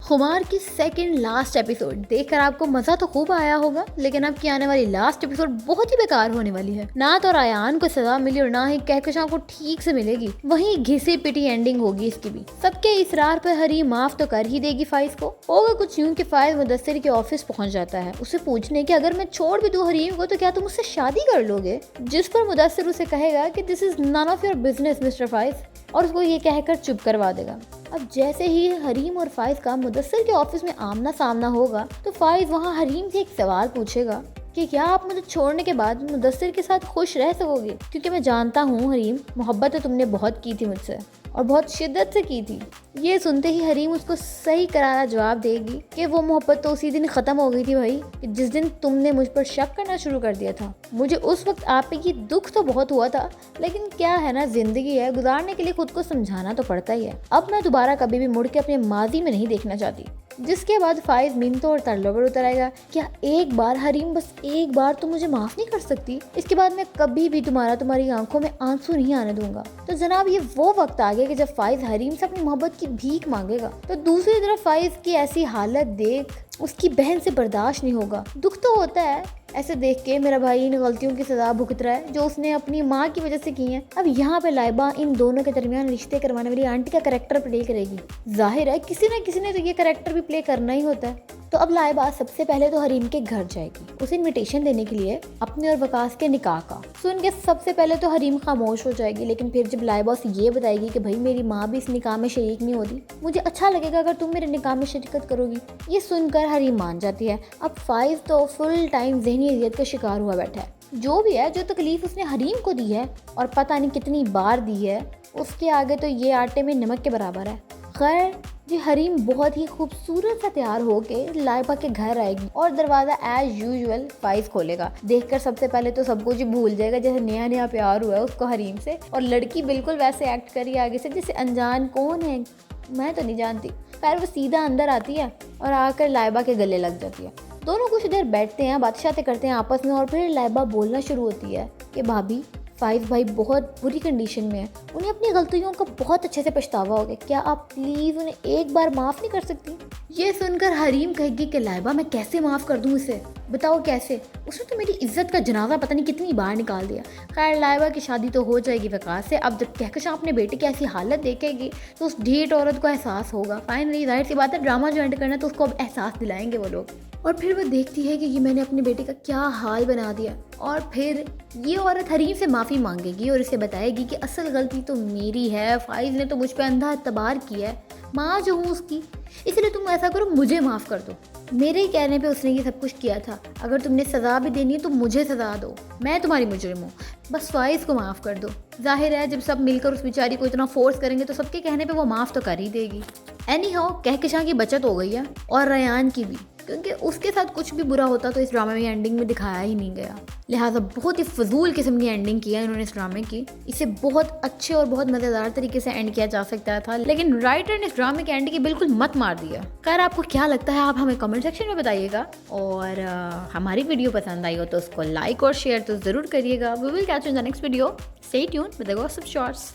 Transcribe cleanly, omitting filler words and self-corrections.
खुमार की second last episode देखकर आपको मजा तो खूब आया होगा, लेकिन अब की आने वाली लास्ट एपिसोड बहुत ही बेकार होने वाली है। ना तो रायान को सजा मिली और ना ही कहकशां को ठीक से मिलेगी, वहीं घिसी पिटी एंडिंग होगी इसकी भी। सबके इसरार पर हरी माफ तो कर ही देगी फाइज को। होगा कुछ यूं कि फाइज मुदस्सिर के ऑफिस पहुंच जाता है उसे पूछने कि अगर मैं छोड़ भी दूं हरीम को तो क्या तुम उससे शादी कर लोगे, जिस पर मुदस्सिर उसे कहेगा कि this is none of your business mister Faiz, और उसको ये कहकर चुप करवा देगा। अब जैसे ही हरीम और फाइज का मुदस्सिर के ऑफिस में आमना सामना होगा तो फाइज वहाँ हरीम से एक सवाल पूछेगा कि क्या आप मुझे छोड़ने के बाद मुदस्सिर के साथ खुश रह सकोगे, क्योंकि मैं जानता हूँ हरीम, मोहब्बत तो तुमने बहुत की थी मुझसे और बहुत शिद्दत से की थी। ये सुनते ही हरीम उसको सही करारा जवाब देगी कि वो मोहब्बत तो उसी दिन ख़त्म हो गई थी भाई, कि जिस दिन तुमने मुझ पर शक करना शुरू कर दिया था। मुझे उस वक्त आप पे ये दुख तो बहुत हुआ था, लेकिन क्या है ना, जिंदगी है, गुजारने के लिए खुद को समझाना तो पड़ता ही है। अब मैं दोबारा कभी भी मुड़ के अपने माजी में नहीं देखना चाहती। जिसके बाद फाइज मिन्नतों और तरलों पर उतर आएगा, क्या एक बार हरीम, बस एक बार तो मुझे माफ नहीं कर सकती? इसके बाद मैं कभी भी तुम्हारी आंखों में आंसू नहीं आने दूंगा। तो जनाब ये वो वक्त आ गया कि जब फाइज हरीम से अपनी मोहब्बत की भीख मांगेगा। तो दूसरी तरफ फाइज की ऐसी हालत देख उसकी बहन से बर्दाश्त नहीं होगा। दुख तो होता है ऐसे देख के, मेरा भाई इन गलतियों की सजा भुगत रहा है जो उसने अपनी माँ की वजह से की है। अब यहाँ पे लाइबा इन दोनों के दरमियान रिश्ते करवाने वाली आंटी का कैरेक्टर प्ले करेगी। जाहिर है किसी न किसी ने तो ये कैरेक्टर भी प्ले करना ही होता है। तो अब लाइबा सबसे पहले तो हरीम के घर जाएगी उसे इनविटेशन देने के लिए अपने और वकास के निकाह का। सुन के सबसे पहले तो हरीम खामोश हो जाएगी, लेकिन फिर जब लाइबा उसे ये बताएगी कि भाई मेरी माँ भी इस निकाह में शरीक नहीं होती, मुझे अच्छा लगेगा अगर तुम मेरे निकाह में शिरकत करोगी, ये सुनकर हरीम मान जाती है। अब फाइज तो फुल टाइम ज़हनी अजियत का शिकार हुआ बैठा है। जो भी है, जो तकलीफ उसने हरीम को दी है और पता नहीं कितनी बार दी है, उसके आगे तो ये आटे में नमक के बराबर है। खैर जी, हरीम बहुत ही खूबसूरत सा तैयार होके लाइबा के घर आएगी और दरवाज़ा एज यूजुअल फाइज खोलेगा। देखकर सबसे पहले तो सब कुछ भूल जाएगा जैसे नया नया प्यार हुआ है उसको हरीम से, और लड़की बिल्कुल वैसे एक्ट करी आगे से जैसे अनजान कौन है मैं तो नहीं जानती। खैर वो सीधा अंदर आती है और आकर लाइबा के गले लग जाती है। दोनों कुछ देर बैठते हैं, बातचीतें करते हैं आपस में, और फिर लाइबा बोलना शुरू होती है कि भाभी फाइज भाई बहुत बुरी कंडीशन में है, उन्हें अपनी गलतियों का बहुत अच्छे से पछतावा हो गया, क्या आप प्लीज़ उन्हें एक बार माफ़ नहीं कर सकती? ये सुनकर हरीम कहेगी कि लाइबा मैं कैसे माफ़ कर दूँ उसे, बताओ कैसे, उसने तो मेरी इज्जत का जनाजा पता नहीं कितनी बार निकाल दिया। खैर लाइबा की शादी तो हो जाएगी वकास से। अब जब कहकशां अपने बेटे की ऐसी हालत देखेगी तो उस ढीठ औरत को एहसास होगा। फाइनली जाहिर सी बात है, ड्रामा जो एंड करना है तो उसको अब एहसास दिलाएंगे वो लोग। और फिर वो देखती है कि ये मैंने अपने बेटे का क्या हाल बना दिया, और फिर ये औरत हरीम से माफ़ी मांगेगी और इसे बताएगी कि असल गलती तो मेरी है, फाइज ने तो मुझ पर अंधा एतबार किया है, माँ जो हूँ उसकी, इसलिए तुम ऐसा करो मुझे माफ़ कर दो, मेरे ही कहने पे उसने ये सब कुछ किया था, अगर तुमने सज़ा भी देनी है तो मुझे सज़ा दो, मैं तुम्हारी मुजरिम हूँ, बस फाइज को माफ़ कर दो। जाहिर है जब सब मिलकर उस बेचारी को इतना फोर्स करेंगे तो सबके कहने पे वो माफ़ तो कर ही देगी। एनी हाउ कहकशां की बचत हो गई है और रयान की भी, क्योंकि उसके साथ कुछ भी बुरा होता तो इस ड्रामे में एंडिंग में दिखाया ही नहीं गया। लिहाजा बहुत ही फजूल किस्म की एंडिंग किया इन्होंने इस ड्रामे की। इसे बहुत अच्छे और बहुत मज़ेदार तरीके से एंड किया जा सकता था, लेकिन राइटर ने इस ड्रामे के एंड की बिल्कुल मत मार दिया। खैर आपको क्या लगता है आप हमें कमेंट सेक्शन में बताइएगा, और हमारी वीडियो पसंद आई हो तो उसको लाइक और शेयर तो ज़रूर करिएगा। We will catch you in the next video. Stay tuned with the gossip shorts.